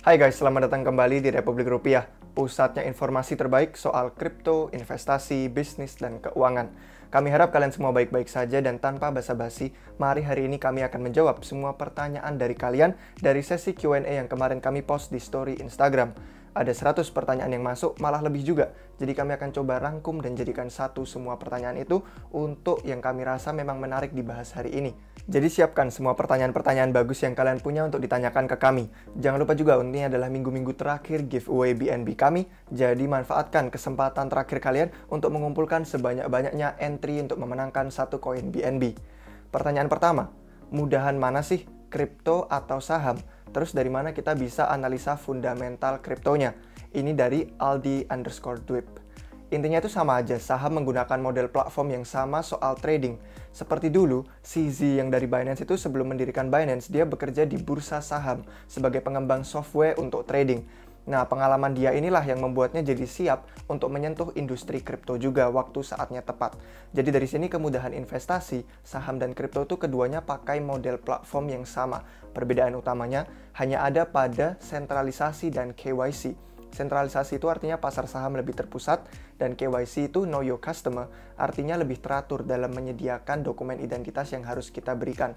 Hai guys, selamat datang kembali di Republik Rupiah, pusatnya informasi terbaik soal kripto, investasi, bisnis, dan keuangan. Kami harap kalian semua baik-baik saja dan tanpa basa-basi, mari hari ini kami akan menjawab semua pertanyaan dari kalian dari sesi Q&A yang kemarin kami post di story Instagram. Ada 100 pertanyaan yang masuk, malah lebih juga. Jadi kami akan coba rangkum dan jadikan satu semua pertanyaan itu untuk yang kami rasa memang menarik dibahas hari ini. Jadi siapkan semua pertanyaan-pertanyaan bagus yang kalian punya untuk ditanyakan ke kami. Jangan lupa juga ini adalah minggu-minggu terakhir giveaway BNB kami. Jadi manfaatkan kesempatan terakhir kalian untuk mengumpulkan sebanyak-banyaknya entry untuk memenangkan satu koin BNB. Pertanyaan pertama, mudahan mana sih? Kripto atau saham? Terus dari mana kita bisa analisa fundamental kriptonya? Ini dari Aldi_Dwip. Intinya itu sama aja, saham menggunakan model platform yang sama soal trading. Seperti dulu, CZ yang dari Binance itu sebelum mendirikan Binance, dia bekerja di bursa saham sebagai pengembang software untuk trading. Nah, pengalaman dia inilah yang membuatnya jadi siap untuk menyentuh industri kripto juga waktu saatnya tepat. Jadi dari sini kemudahan investasi, saham dan kripto itu keduanya pakai model platform yang sama. Perbedaan utamanya hanya ada pada sentralisasi dan KYC. Sentralisasi itu artinya pasar saham lebih terpusat, dan KYC itu Know Your Customer, artinya lebih teratur dalam menyediakan dokumen identitas yang harus kita berikan.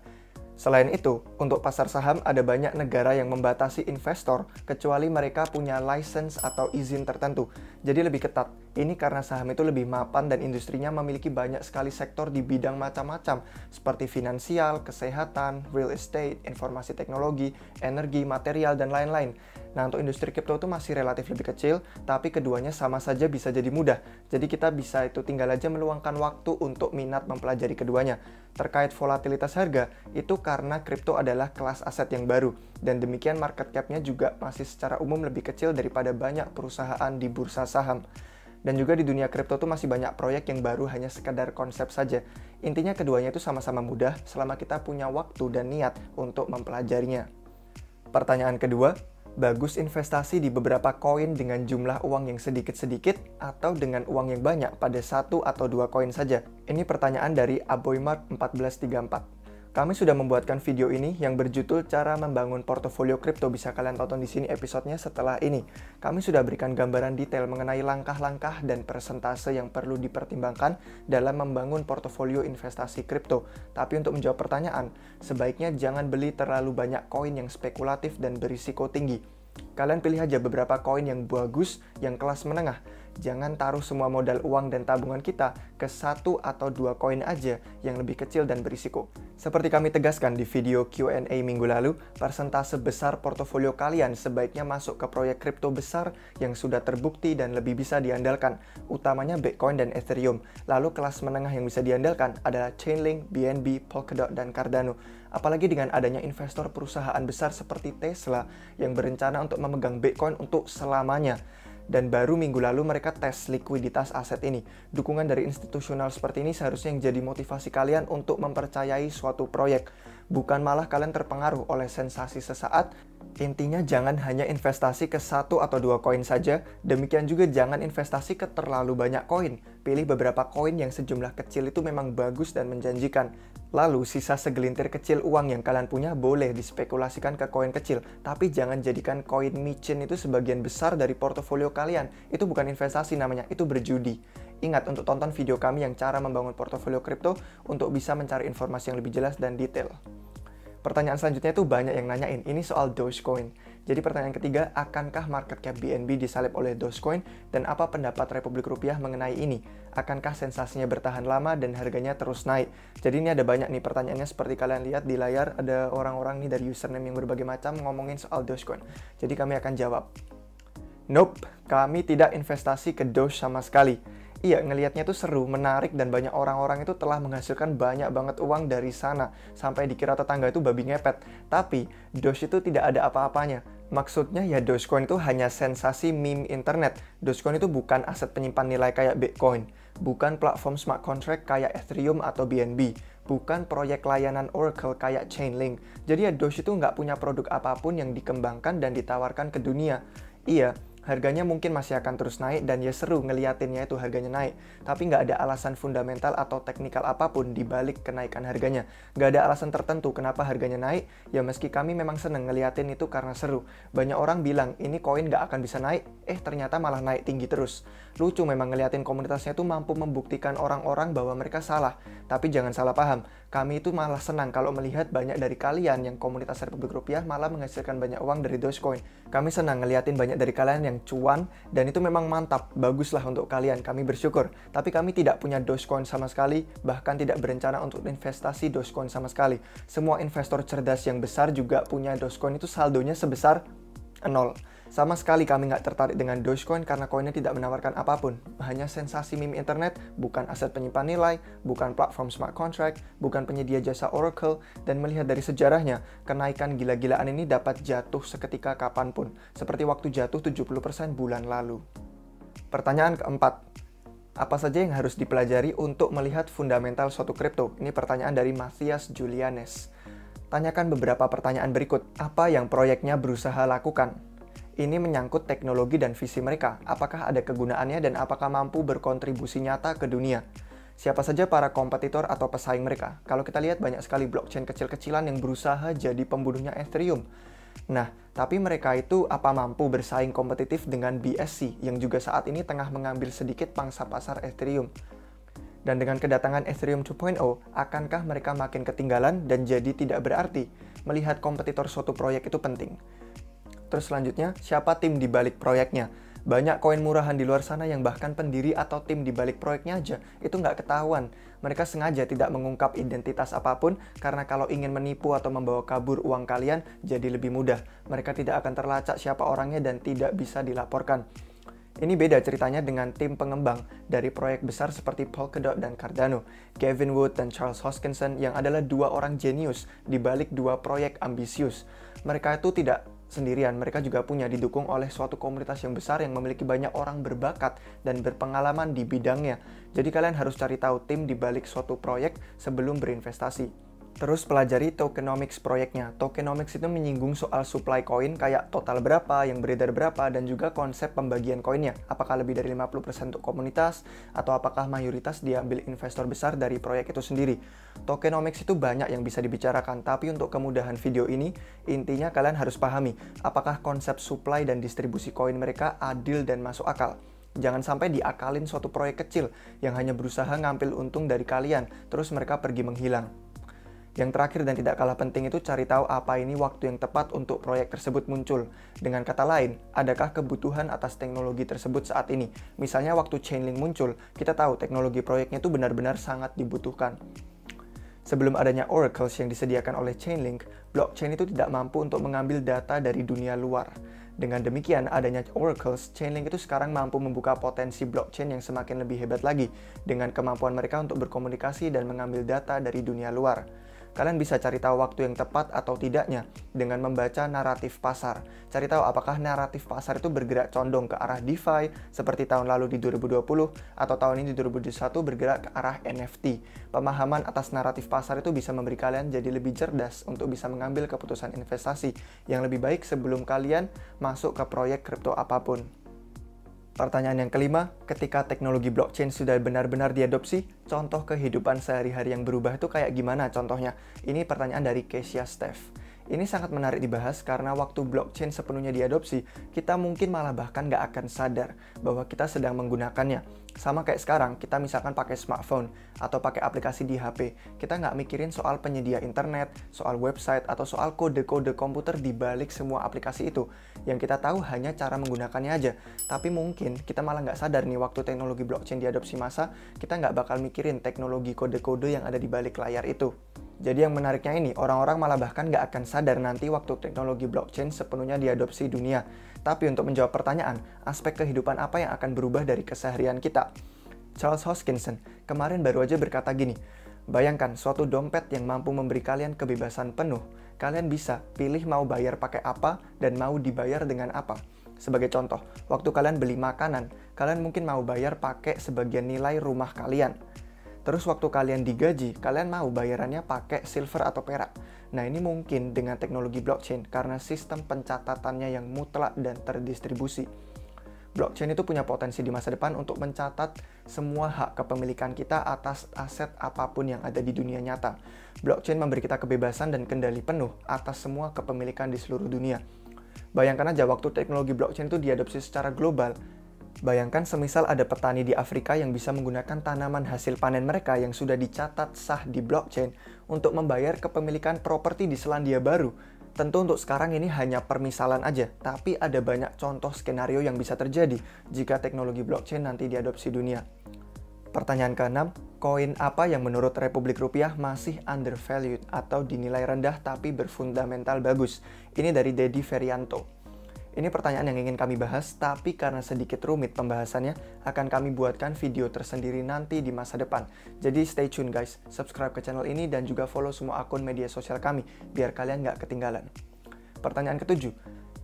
Selain itu, untuk pasar saham ada banyak negara yang membatasi investor kecuali mereka punya license atau izin tertentu. Jadi lebih ketat. Ini karena saham itu lebih mapan dan industrinya memiliki banyak sekali sektor di bidang macam-macam seperti finansial, kesehatan, real estate, informasi teknologi, energi, material, dan lain-lain. Nah, untuk industri kripto itu masih relatif lebih kecil, tapi keduanya sama saja bisa jadi mudah. Jadi kita bisa itu tinggal aja meluangkan waktu untuk minat mempelajari keduanya. Terkait volatilitas harga, itu karena kripto adalah kelas aset yang baru, dan demikian market cap-nya juga masih secara umum lebih kecil daripada banyak perusahaan di bursa saham. Dan juga di dunia kripto tuh masih banyak proyek yang baru hanya sekadar konsep saja. Intinya keduanya itu sama-sama mudah selama kita punya waktu dan niat untuk mempelajarinya. Pertanyaan kedua, bagus investasi di beberapa koin dengan jumlah uang yang sedikit-sedikit atau dengan uang yang banyak pada satu atau dua koin saja? Ini pertanyaan dari Aboymart1434. Kami sudah membuatkan video ini yang berjudul Cara Membangun Portofolio Kripto. Bisa kalian tonton di sini episodenya setelah ini. Kami sudah berikan gambaran detail mengenai langkah-langkah dan persentase yang perlu dipertimbangkan dalam membangun portofolio investasi kripto. Tapi untuk menjawab pertanyaan, sebaiknya jangan beli terlalu banyak koin yang spekulatif dan berisiko tinggi. Kalian pilih aja beberapa koin yang bagus, yang kelas menengah. Jangan taruh semua modal uang dan tabungan kita ke satu atau dua koin aja yang lebih kecil dan berisiko. Seperti kami tegaskan di video Q&A minggu lalu, persentase besar portofolio kalian sebaiknya masuk ke proyek kripto besar yang sudah terbukti dan lebih bisa diandalkan, utamanya Bitcoin dan Ethereum. Lalu kelas menengah yang bisa diandalkan adalah Chainlink, BNB, Polkadot, dan Cardano. Apalagi dengan adanya investor perusahaan besar seperti Tesla yang berencana untuk memegang Bitcoin untuk selamanya. Dan baru minggu lalu mereka tes likuiditas aset ini. Dukungan dari institusional seperti ini seharusnya yang jadi motivasi kalian untuk mempercayai suatu proyek. Bukan malah kalian terpengaruh oleh sensasi sesaat. Intinya jangan hanya investasi ke satu atau dua koin saja. Demikian juga jangan investasi ke terlalu banyak koin. Pilih beberapa koin yang sejumlah kecil itu memang bagus dan menjanjikan. Lalu sisa segelintir kecil uang yang kalian punya boleh dispekulasikan ke koin kecil. Tapi jangan jadikan koin micin itu sebagian besar dari portofolio kalian. Itu bukan investasi namanya, itu berjudi. Ingat untuk tonton video kami yang cara membangun portofolio kripto untuk bisa mencari informasi yang lebih jelas dan detail. Pertanyaan selanjutnya itu banyak yang nanyain, ini soal Dogecoin. Jadi pertanyaan ketiga, akankah market cap BNB disalib oleh Dogecoin dan apa pendapat Republik Rupiah mengenai ini? Akankah sensasinya bertahan lama dan harganya terus naik? Jadi ini ada banyak nih pertanyaannya seperti kalian lihat di layar, ada orang-orang nih dari username yang berbagai macam ngomongin soal Dogecoin. Jadi kami akan jawab. Nope, kami tidak investasi ke Doge sama sekali. Iya, ngelihatnya tuh seru, menarik, dan banyak orang-orang itu telah menghasilkan banyak banget uang dari sana. Sampai dikira tetangga itu babi ngepet. Tapi, Doge itu tidak ada apa-apanya. Maksudnya ya Dogecoin itu hanya sensasi meme internet. Dogecoin itu bukan aset penyimpan nilai kayak Bitcoin. Bukan platform smart contract kayak Ethereum atau BNB. Bukan proyek layanan Oracle kayak Chainlink. Jadi ya Doge itu nggak punya produk apapun yang dikembangkan dan ditawarkan ke dunia. Iya, Harganya mungkin masih akan terus naik dan ya seru ngeliatinnya itu harganya naik. Tapi nggak ada alasan fundamental atau teknikal apapun di balik kenaikan harganya. Nggak ada alasan tertentu kenapa harganya naik, ya meski kami memang seneng ngeliatin itu karena seru. Banyak orang bilang ini koin nggak akan bisa naik, ternyata malah naik tinggi terus. Lucu memang ngeliatin komunitasnya itu mampu membuktikan orang-orang bahwa mereka salah. Tapi jangan salah paham, kami itu malah senang kalau melihat banyak dari kalian yang komunitas Republik Rupiah malah menghasilkan banyak uang dari Dogecoin. Kami senang ngeliatin banyak dari kalian yang cuan, dan itu memang mantap, baguslah untuk kalian, kami bersyukur. Tapi kami tidak punya Dogecoin sama sekali, bahkan tidak berencana untuk investasi Dogecoin sama sekali. Semua investor cerdas yang besar juga punya Dogecoin itu saldonya sebesar 0. Sama sekali kami nggak tertarik dengan Dogecoin karena koinnya tidak menawarkan apapun. Hanya sensasi meme internet, bukan aset penyimpan nilai, bukan platform smart contract, bukan penyedia jasa Oracle, dan melihat dari sejarahnya, kenaikan gila-gilaan ini dapat jatuh seketika kapanpun, seperti waktu jatuh 70% bulan lalu. Pertanyaan keempat, apa saja yang harus dipelajari untuk melihat fundamental suatu kripto? Ini pertanyaan dari Matthias Julianes. Tanyakan beberapa pertanyaan berikut. Apa yang proyeknya berusaha lakukan? Ini menyangkut teknologi dan visi mereka. Apakah ada kegunaannya dan apakah mampu berkontribusi nyata ke dunia? Siapa saja para kompetitor atau pesaing mereka? Kalau kita lihat banyak sekali blockchain kecil-kecilan yang berusaha jadi pembunuhnya Ethereum. Nah, tapi mereka itu apa mampu bersaing kompetitif dengan BSC yang juga saat ini tengah mengambil sedikit pangsa pasar Ethereum? Dan dengan kedatangan Ethereum 2.0, akankah mereka makin ketinggalan dan jadi tidak berarti? Melihat kompetitor suatu proyek itu penting. Terus selanjutnya, siapa tim di balik proyeknya? Banyak koin murahan di luar sana yang bahkan pendiri atau tim di balik proyeknya aja itu nggak ketahuan. Mereka sengaja tidak mengungkap identitas apapun karena kalau ingin menipu atau membawa kabur uang kalian jadi lebih mudah. Mereka tidak akan terlacak siapa orangnya dan tidak bisa dilaporkan. Ini beda ceritanya dengan tim pengembang dari proyek besar seperti Polkadot dan Cardano, Gavin Wood dan Charles Hoskinson yang adalah dua orang jenius di balik dua proyek ambisius. Mereka itu tidak sendirian, mereka juga punya didukung oleh suatu komunitas yang besar yang memiliki banyak orang berbakat dan berpengalaman di bidangnya. Jadi kalian harus cari tahu tim di balik suatu proyek sebelum berinvestasi. Terus pelajari tokenomics proyeknya. Tokenomics itu menyinggung soal supply koin kayak total berapa, yang beredar berapa, dan juga konsep pembagian koinnya. Apakah lebih dari 50% untuk komunitas, atau apakah mayoritas diambil investor besar dari proyek itu sendiri. Tokenomics itu banyak yang bisa dibicarakan, tapi untuk kemudahan video ini, intinya kalian harus pahami apakah konsep supply dan distribusi koin mereka adil dan masuk akal. Jangan sampai diakalin suatu proyek kecil yang hanya berusaha ngambil untung dari kalian, terus mereka pergi menghilang. Yang terakhir dan tidak kalah penting itu cari tahu apa ini waktu yang tepat untuk proyek tersebut muncul. Dengan kata lain, adakah kebutuhan atas teknologi tersebut saat ini? Misalnya waktu Chainlink muncul, kita tahu teknologi proyeknya itu benar-benar sangat dibutuhkan. Sebelum adanya oracles yang disediakan oleh Chainlink, blockchain itu tidak mampu untuk mengambil data dari dunia luar. Dengan demikian, adanya oracles, Chainlink itu sekarang mampu membuka potensi blockchain yang semakin lebih hebat lagi dengan kemampuan mereka untuk berkomunikasi dan mengambil data dari dunia luar. Kalian bisa cari tahu waktu yang tepat atau tidaknya dengan membaca naratif pasar. Cari tahu apakah naratif pasar itu bergerak condong ke arah DeFi seperti tahun lalu di 2020 atau tahun ini di 2021 bergerak ke arah NFT. Pemahaman atas naratif pasar itu bisa memberi kalian jadi lebih cerdas untuk bisa mengambil keputusan investasi yang lebih baik sebelum kalian masuk ke proyek kripto apapun. Pertanyaan yang kelima, ketika teknologi blockchain sudah benar-benar diadopsi, contoh kehidupan sehari-hari yang berubah itu kayak gimana contohnya? Ini pertanyaan dari Kesia Steph. Ini sangat menarik dibahas karena waktu blockchain sepenuhnya diadopsi, kita mungkin malah bahkan nggak akan sadar bahwa kita sedang menggunakannya. Sama kayak sekarang, kita misalkan pakai smartphone atau pakai aplikasi di HP, kita nggak mikirin soal penyedia internet, soal website, atau soal kode-kode komputer di balik semua aplikasi itu. Yang kita tahu hanya cara menggunakannya aja. Tapi mungkin kita malah nggak sadar nih waktu teknologi blockchain diadopsi massa, kita nggak bakal mikirin teknologi kode-kode yang ada di balik layar itu. Jadi yang menariknya ini, orang-orang malah bahkan nggak akan sadar nanti waktu teknologi blockchain sepenuhnya diadopsi dunia. Tapi untuk menjawab pertanyaan, aspek kehidupan apa yang akan berubah dari keseharian kita? Charles Hoskinson kemarin baru aja berkata gini, bayangkan suatu dompet yang mampu memberi kalian kebebasan penuh. Kalian bisa pilih mau bayar pakai apa dan mau dibayar dengan apa. Sebagai contoh, waktu kalian beli makanan, kalian mungkin mau bayar pakai sebagian nilai rumah kalian. Terus waktu kalian digaji, kalian mau bayarannya pakai silver atau perak. Nah ini mungkin dengan teknologi blockchain karena sistem pencatatannya yang mutlak dan terdistribusi. Blockchain itu punya potensi di masa depan untuk mencatat semua hak kepemilikan kita atas aset apapun yang ada di dunia nyata. Blockchain memberi kita kebebasan dan kendali penuh atas semua kepemilikan di seluruh dunia. Bayangkan aja waktu teknologi blockchain itu diadopsi secara global. Bayangkan semisal ada petani di Afrika yang bisa menggunakan tanaman hasil panen mereka yang sudah dicatat sah di blockchain untuk membayar kepemilikan properti di Selandia Baru. Tentu untuk sekarang ini hanya permisalan aja, tapi ada banyak contoh skenario yang bisa terjadi jika teknologi blockchain nanti diadopsi dunia. Pertanyaan ke-6, koin apa yang menurut Republik Rupiah masih undervalued atau dinilai rendah tapi berfundamental bagus? Ini dari Dedi Ferianto. Ini pertanyaan yang ingin kami bahas, tapi karena sedikit rumit pembahasannya, akan kami buatkan video tersendiri nanti di masa depan. Jadi stay tune guys, subscribe ke channel ini dan juga follow semua akun media sosial kami, biar kalian nggak ketinggalan. Pertanyaan ke-7,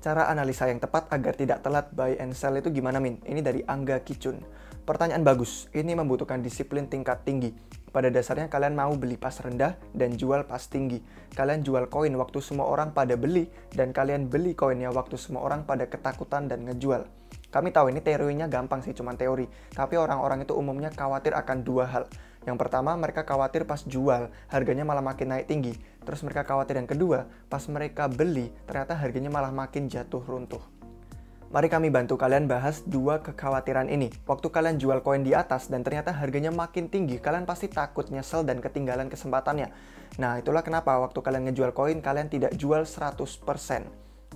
cara analisa yang tepat agar tidak telat buy and sell itu gimana Min? Ini dari Angga Kicun. Pertanyaan bagus, ini membutuhkan disiplin tingkat tinggi. Pada dasarnya kalian mau beli pas rendah dan jual pas tinggi. Kalian jual koin waktu semua orang pada beli, dan kalian beli koinnya waktu semua orang pada ketakutan dan ngejual. Kami tahu ini teorinya gampang sih, cuman teori. Tapi orang-orang itu umumnya khawatir akan dua hal. Yang pertama, mereka khawatir pas jual, harganya malah makin naik tinggi. Terus mereka khawatir yang kedua, pas mereka beli, ternyata harganya malah makin jatuh runtuh. Mari kami bantu kalian bahas dua kekhawatiran ini. Waktu kalian jual koin di atas dan ternyata harganya makin tinggi, kalian pasti takut nyesel dan ketinggalan kesempatannya. Nah, itulah kenapa waktu kalian ngejual koin, kalian tidak jual 100%.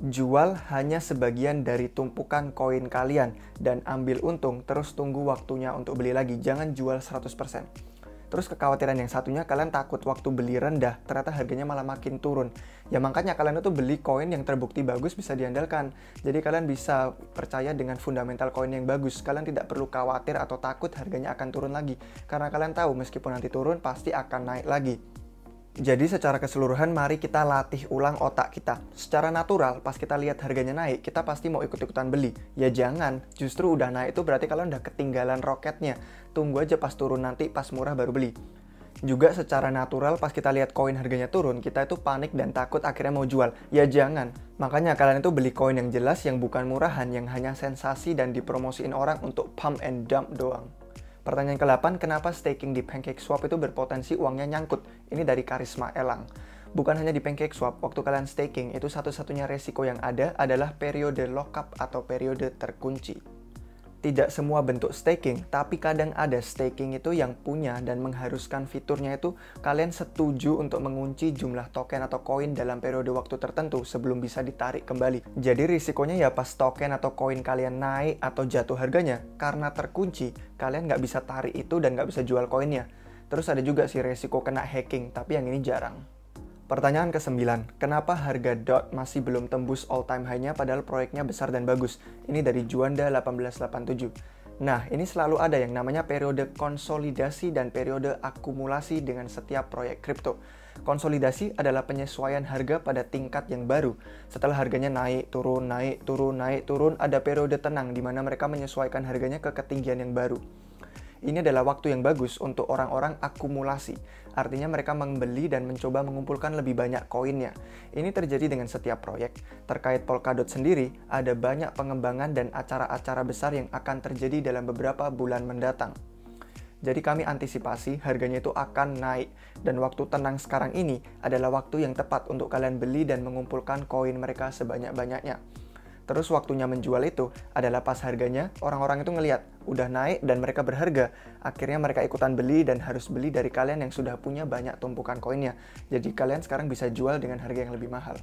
Jual hanya sebagian dari tumpukan koin kalian dan ambil untung, terus tunggu waktunya untuk beli lagi. Jangan jual 100%. Terus kekhawatiran yang satunya, kalian takut waktu beli rendah, ternyata harganya malah makin turun. Ya makanya kalian itu beli koin yang terbukti bagus bisa diandalkan. Jadi kalian bisa percaya dengan fundamental koin yang bagus. Kalian tidak perlu khawatir atau takut harganya akan turun lagi. Karena kalian tahu meskipun nanti turun, pasti akan naik lagi. Jadi secara keseluruhan mari kita latih ulang otak kita. Secara natural pas kita lihat harganya naik, kita pasti mau ikut-ikutan beli. Ya jangan, justru udah naik itu berarti kalian udah ketinggalan roketnya. Tunggu aja pas turun nanti, pas murah baru beli. Juga secara natural pas kita lihat koin harganya turun, kita itu panik dan takut akhirnya mau jual. Ya jangan. Makanya kalian itu beli koin yang jelas, yang bukan murahan, yang hanya sensasi dan dipromosiin orang untuk pump and dump doang. Pertanyaan ke-8, kenapa staking di PancakeSwap itu berpotensi uangnya nyangkut? Ini dari Karisma Elang. Bukan hanya di PancakeSwap, waktu kalian staking, itu satu-satunya resiko yang ada adalah periode lockup atau periode terkunci. Tidak semua bentuk staking, tapi kadang ada staking itu yang punya dan mengharuskan fiturnya itu kalian setuju untuk mengunci jumlah token atau koin dalam periode waktu tertentu sebelum bisa ditarik kembali. Jadi risikonya ya pas token atau koin kalian naik atau jatuh harganya, karena terkunci, kalian nggak bisa tarik itu dan nggak bisa jual koinnya. Terus ada juga sih resiko kena hacking, tapi yang ini jarang. Pertanyaan ke-9, kenapa harga DOT masih belum tembus all time high-nya padahal proyeknya besar dan bagus? Ini dari Juanda 1887. Nah, ini selalu ada yang namanya periode konsolidasi dan periode akumulasi dengan setiap proyek kripto. Konsolidasi adalah penyesuaian harga pada tingkat yang baru. Setelah harganya naik, turun, naik, turun, naik, turun, ada periode tenang di mana mereka menyesuaikan harganya ke ketinggian yang baru. Ini adalah waktu yang bagus untuk orang-orang akumulasi. Artinya mereka membeli dan mencoba mengumpulkan lebih banyak koinnya. Ini terjadi dengan setiap proyek. Terkait Polkadot sendiri, ada banyak pengembangan dan acara-acara besar yang akan terjadi dalam beberapa bulan mendatang. Jadi kami antisipasi harganya itu akan naik. Dan waktu tenang sekarang ini adalah waktu yang tepat untuk kalian beli dan mengumpulkan koin mereka sebanyak-banyaknya. Terus waktunya menjual itu adalah pas harganya orang-orang itu ngelihat udah naik dan mereka berharga. Akhirnya mereka ikutan beli dan harus beli dari kalian yang sudah punya banyak tumpukan koinnya. Jadi kalian sekarang bisa jual dengan harga yang lebih mahal.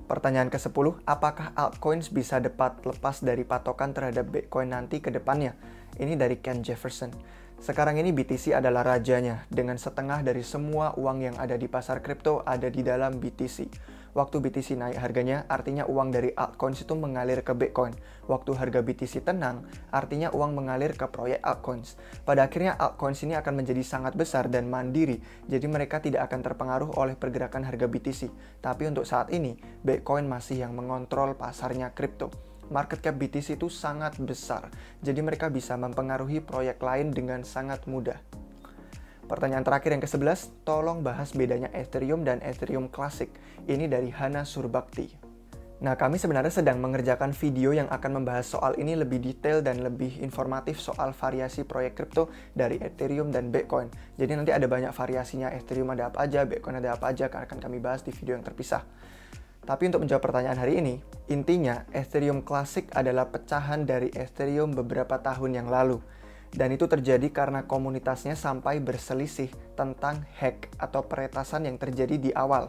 Pertanyaan ke-10, apakah altcoins bisa dapat lepas dari patokan terhadap Bitcoin nanti ke depannya? Ini dari Ken Jefferson. Sekarang ini BTC adalah rajanya, dengan setengah dari semua uang yang ada di pasar kripto ada di dalam BTC. Waktu BTC naik harganya, artinya uang dari altcoins itu mengalir ke Bitcoin. Waktu harga BTC tenang, artinya uang mengalir ke proyek altcoins. Pada akhirnya altcoins ini akan menjadi sangat besar dan mandiri, jadi mereka tidak akan terpengaruh oleh pergerakan harga BTC. Tapi untuk saat ini, Bitcoin masih yang mengontrol pasarnya kripto. Market cap BTC itu sangat besar, jadi mereka bisa mempengaruhi proyek lain dengan sangat mudah. Pertanyaan terakhir yang ke-11, tolong bahas bedanya Ethereum dan Ethereum Classic. Ini dari Hana Surbakti. Nah, kami sebenarnya sedang mengerjakan video yang akan membahas soal ini lebih detail dan lebih informatif soal variasi proyek kripto dari Ethereum dan Bitcoin. Jadi nanti ada banyak variasinya, Ethereum ada apa aja, Bitcoin ada apa aja, akan kami bahas di video yang terpisah. Tapi untuk menjawab pertanyaan hari ini, intinya Ethereum Classic adalah pecahan dari Ethereum beberapa tahun yang lalu. Dan itu terjadi karena komunitasnya sampai berselisih tentang hack atau peretasan yang terjadi di awal.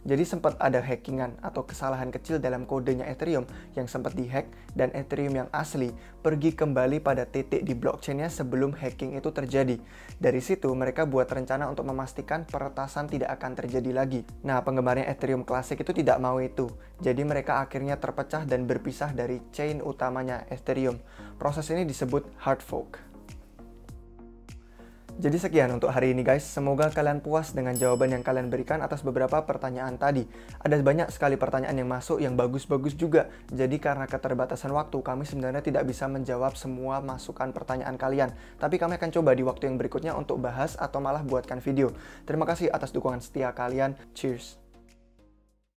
Jadi sempat ada hackingan atau kesalahan kecil dalam kodenya Ethereum yang sempat dihack, dan Ethereum yang asli pergi kembali pada titik di blockchain-nya sebelum hacking itu terjadi. Dari situ mereka buat rencana untuk memastikan peretasan tidak akan terjadi lagi. Nah, penggemarnya Ethereum Classic itu tidak mau itu. Jadi mereka akhirnya terpecah dan berpisah dari chain utamanya Ethereum. Proses ini disebut hard fork. Jadi sekian untuk hari ini guys, semoga kalian puas dengan jawaban yang kalian berikan atas beberapa pertanyaan tadi. Ada banyak sekali pertanyaan yang masuk yang bagus-bagus juga, jadi karena keterbatasan waktu, kami sebenarnya tidak bisa menjawab semua masukan pertanyaan kalian. Tapi kami akan coba di waktu yang berikutnya untuk bahas atau malah buatkan video. Terima kasih atas dukungan setia kalian, cheers!